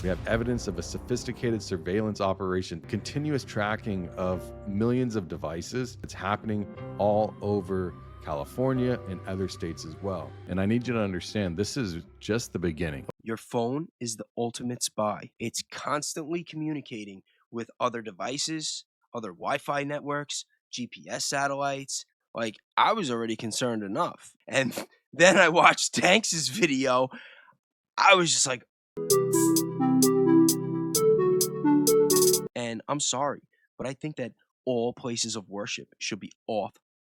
We have evidence of a sophisticated surveillance operation, continuous tracking of millions of devices. It's happening all over California and other states as well. And I need you to understand, this is just the beginning. Your phone is the ultimate spy. It's constantly communicating with other devices, other Wi Fi networks, GPS satellites. Like, I was already concerned enough. And then I watched Danks' video. I was just like, and I'm sorry, but I think that all places of worship should be off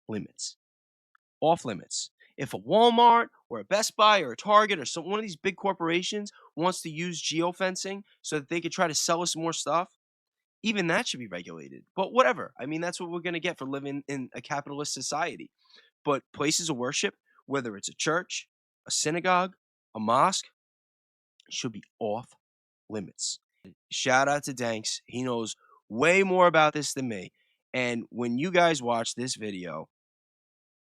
limits. Off limits. If a Walmart or a Best Buy or a Target or one of these big corporations wants to use geofencing so that they could try to sell us more stuff, even that should be regulated. But whatever. I mean, that's what we're going to get for living in a capitalist society. But places of worship, whether it's a church, a synagogue, a mosque, should be off limits. Shout out to Danks. He knows way more about this than me. And when you guys watch this video,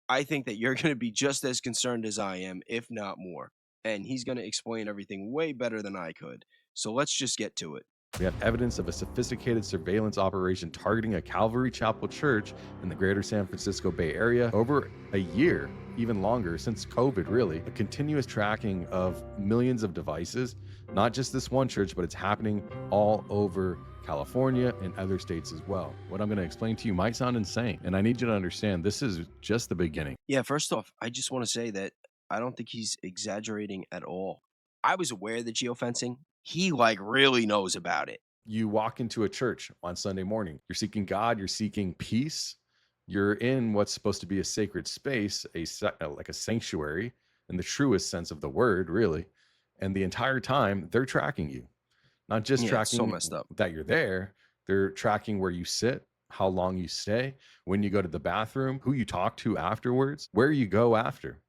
I think that you're going to be just as concerned as I am, if not more. And he's going to explain everything way better than I could. So let's just get to it. We have evidence of a sophisticated surveillance operation targeting a Calvary Chapel church in the greater San Francisco Bay Area over a year, even longer, since COVID, really. A continuous tracking of millions of devices, not just this one church, but it's happening all over California and other states as well. What I'm going to explain to you might sound insane, and I need you to understand this is just the beginning. Yeah, first off, I just want to say that I don't think he's exaggerating at all. I was aware of the geofencing. He really knows about it. You walk into a church on Sunday morning, you're seeking God, you're seeking peace, you're in what's supposed to be a sacred space, like a sanctuary in the truest sense of the word, really. And the entire time they're tracking you, not just Yeah, it's so tracking messed up. that you're there, they're tracking where you sit, how long you stay, when you go to the bathroom, who you talk to afterwards, where you go after.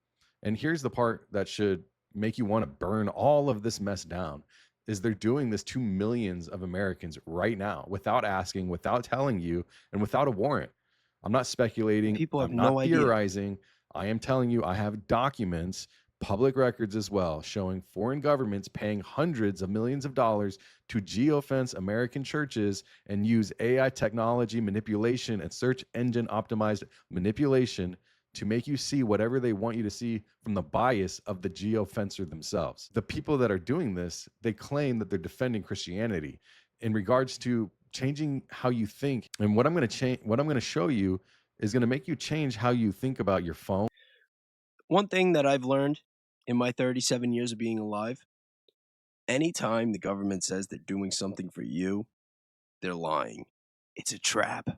And here's the part that should make you want to burn all of this mess down is they're doing this to millions of Americans right now without asking, without telling you, and without a warrant. I'm not speculating. People have I'm no not idea. theorizing. I am telling you, I have documents, public records as well, showing foreign governments paying hundreds of millions of dollars to geofence American churches and use AI technology manipulation and search engine optimized manipulation to make you see whatever they want you to see from the bias of the geofencer themselves. The people that are doing this, they claim that they're defending Christianity in regards to changing how you think. And what I'm going to show you is going to make you change how you think about your phone. One thing that I've learned in my 37 years of being alive, anytime the government says they're doing something for you, they're lying. It's a trap.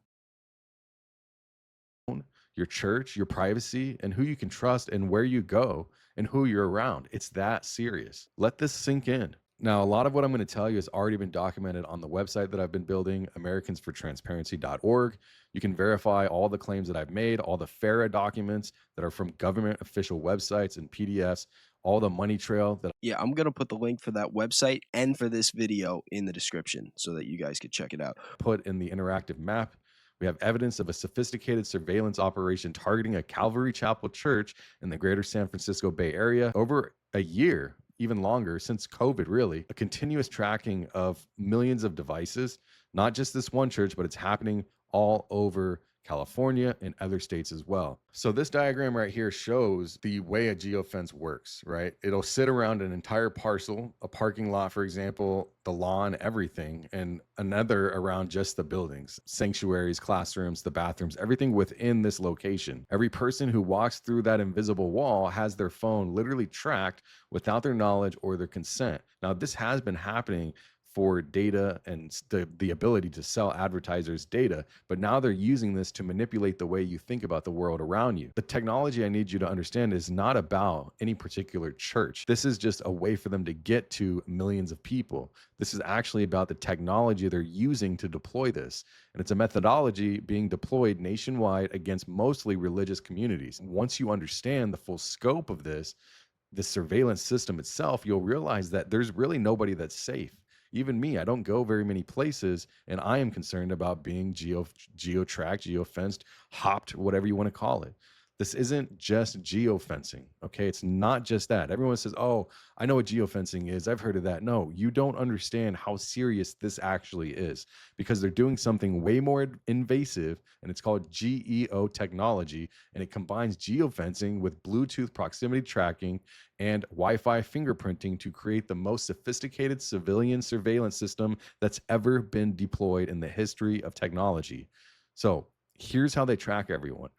Your church, your privacy, and who you can trust and where you go and who you're around. It's that serious. Let this sink in. Now, a lot of what I'm going to tell you has already been documented on the website that I've been building, americansfortransparency.org. You can verify all the claims that I've made, all the FARA documents that are from government official websites and PDFs, all the money trail that. Yeah, I'm going to put the link for that website and for this video in the description so that you guys could check it out. Put in the interactive map. We have evidence of a sophisticated surveillance operation targeting a Calvary Chapel church in the greater San Francisco Bay Area over a year, even longer, since COVID, really. A continuous tracking of millions of devices, not just this one church, but it's happening all over California and other states as well. So this diagram right here shows the way a geofence works, right? It'll sit around an entire parcel, a parking lot, for example, the lawn, everything, and another around just the buildings, sanctuaries, classrooms, the bathrooms, everything within this location. Every person who walks through that invisible wall has their phone literally tracked without their knowledge or their consent. Now, this has been happening for data and the ability to sell advertisers data, but now they're using this to manipulate the way you think about the world around you. The technology I need you to understand is not about any particular church. This is just a way for them to get to millions of people. This is actually about the technology they're using to deploy this. And it's a methodology being deployed nationwide against mostly religious communities. Once you understand the full scope of this, the surveillance system itself, you'll realize that there's really nobody that's safe. Even me, I don't go very many places, and I am concerned about being geo-tracked, geo-fenced, hopped, whatever you want to call it. This isn't just geofencing. Okay. It's not just that. Everyone says, oh, I know what geofencing is. I've heard of that. No, you don't understand how serious this actually is because they're doing something way more invasive, and it's called GEO technology. And it combines geofencing with Bluetooth proximity tracking and Wi Fi fingerprinting to create the most sophisticated civilian surveillance system that's ever been deployed in the history of technology. So here's how they track everyone.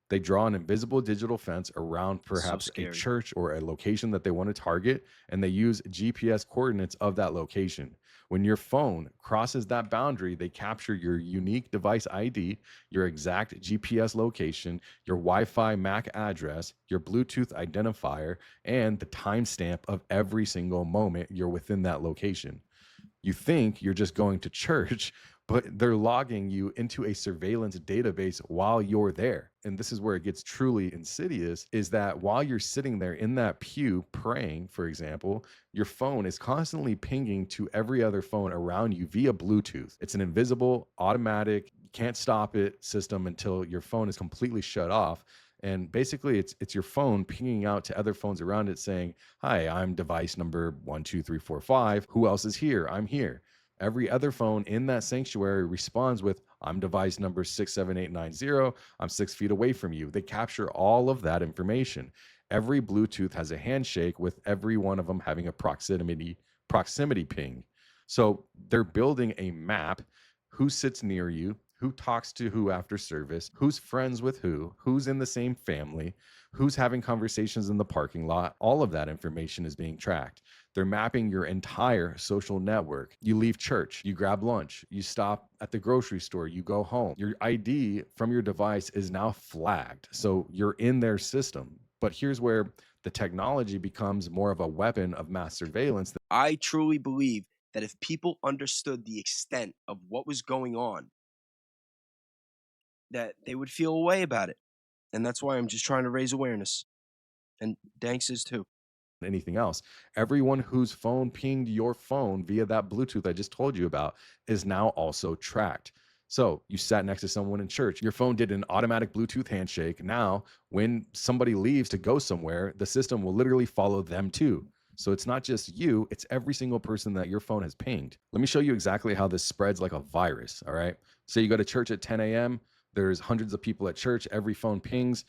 They draw an invisible digital fence around So perhaps a scary. church or a location that they want to target, and they use GPS coordinates of that location. When your phone crosses that boundary, they capture your unique device ID, your exact GPS location, your Wi Fi MAC address, your Bluetooth identifier, and the timestamp of every single moment you're within that location. You think you're just going to church, but they're logging you into a surveillance database while you're there. And this is where it gets truly insidious is that while you're sitting there in that pew praying, for example, your phone is constantly pinging to every other phone around you via Bluetooth. It's an invisible, automatic, can't stop it system until your phone is completely shut off. And basically, it's your phone pinging out to other phones around it saying, hi, I'm device number 12345. Who else is here? I'm here. Every other phone in that sanctuary responds with, I'm device number 67890. I'm 6 feet away from you. They capture all of that information. Every Bluetooth has a handshake with every one of them having a proximity ping. So they're building a map, who sits near you, who talks to who after service, who's friends with who's in the same family, who's having conversations in the parking lot. All of that information is being tracked. They're mapping your entire social network. You leave church, you grab lunch, you stop at the grocery store, you go home. Your ID from your device is now flagged. So you're in their system. But here's where the technology becomes more of a weapon of mass surveillance. I truly believe that if people understood the extent of what was going on, that they would feel a way about it. And that's why I'm just trying to raise awareness. And Danks is too. Anything else. Everyone whose phone pinged your phone via that Bluetooth I just told you about is now also tracked. So you sat next to someone in church, your phone did an automatic Bluetooth handshake. Now, when somebody leaves to go somewhere, the system will literally follow them too. So it's not just you, it's every single person that your phone has pinged. Let me show you exactly how this spreads like a virus. All right. So you go to church at 10 a.m., there's hundreds of people at church, every phone pings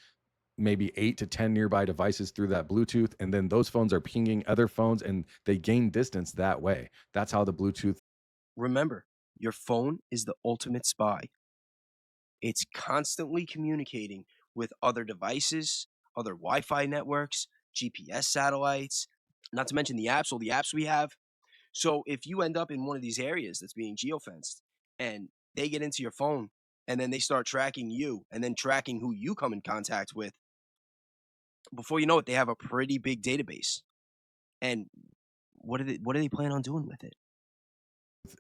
maybe 8 to 10 nearby devices through that Bluetooth. And then those phones are pinging other phones and they gain distance that way. That's how the Bluetooth. Remember, your phone is the ultimate spy. It's constantly communicating with other devices, other Wi Fi networks, GPS satellites, not to mention the apps, all the apps we have. So if you end up in one of these areas that's being geofenced and they get into your phone and then they start tracking you and then tracking who you come in contact with, before you know it, they have a pretty big database. And what do they plan on doing with it?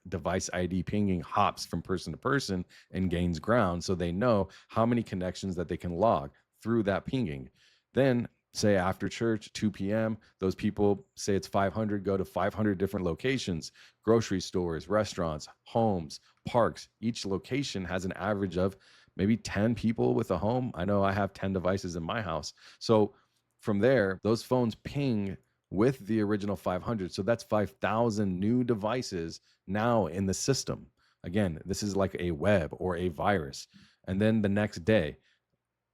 Device ID pinging hops from person to person and gains ground. So they know how many connections that they can log through that pinging. Then, say after church, 2 p.m., those people say it's 500, go to 500 different locations, grocery stores, restaurants, homes, parks. Each location has an average of maybe 10 people with a home. I know I have 10 devices in my house. So from there, those phones ping with the original 500. So that's 5,000 new devices now in the system. Again, this is like a web or a virus. And then the next day,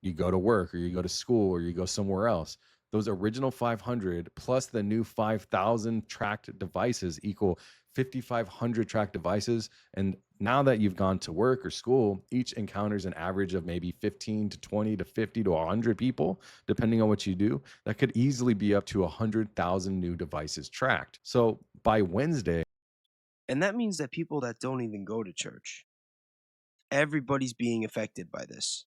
you go to work or you go to school or you go somewhere else. Those original 500 plus the new 5,000 tracked devices equal 5,500 tracked devices. And now that you've gone to work or school, each encounters an average of maybe 15 to 20 to 50 to 100 people, depending on what you do. That could easily be up to 100,000 new devices tracked. So by Wednesday, And that means that people that don't even go to church, everybody's being affected by this.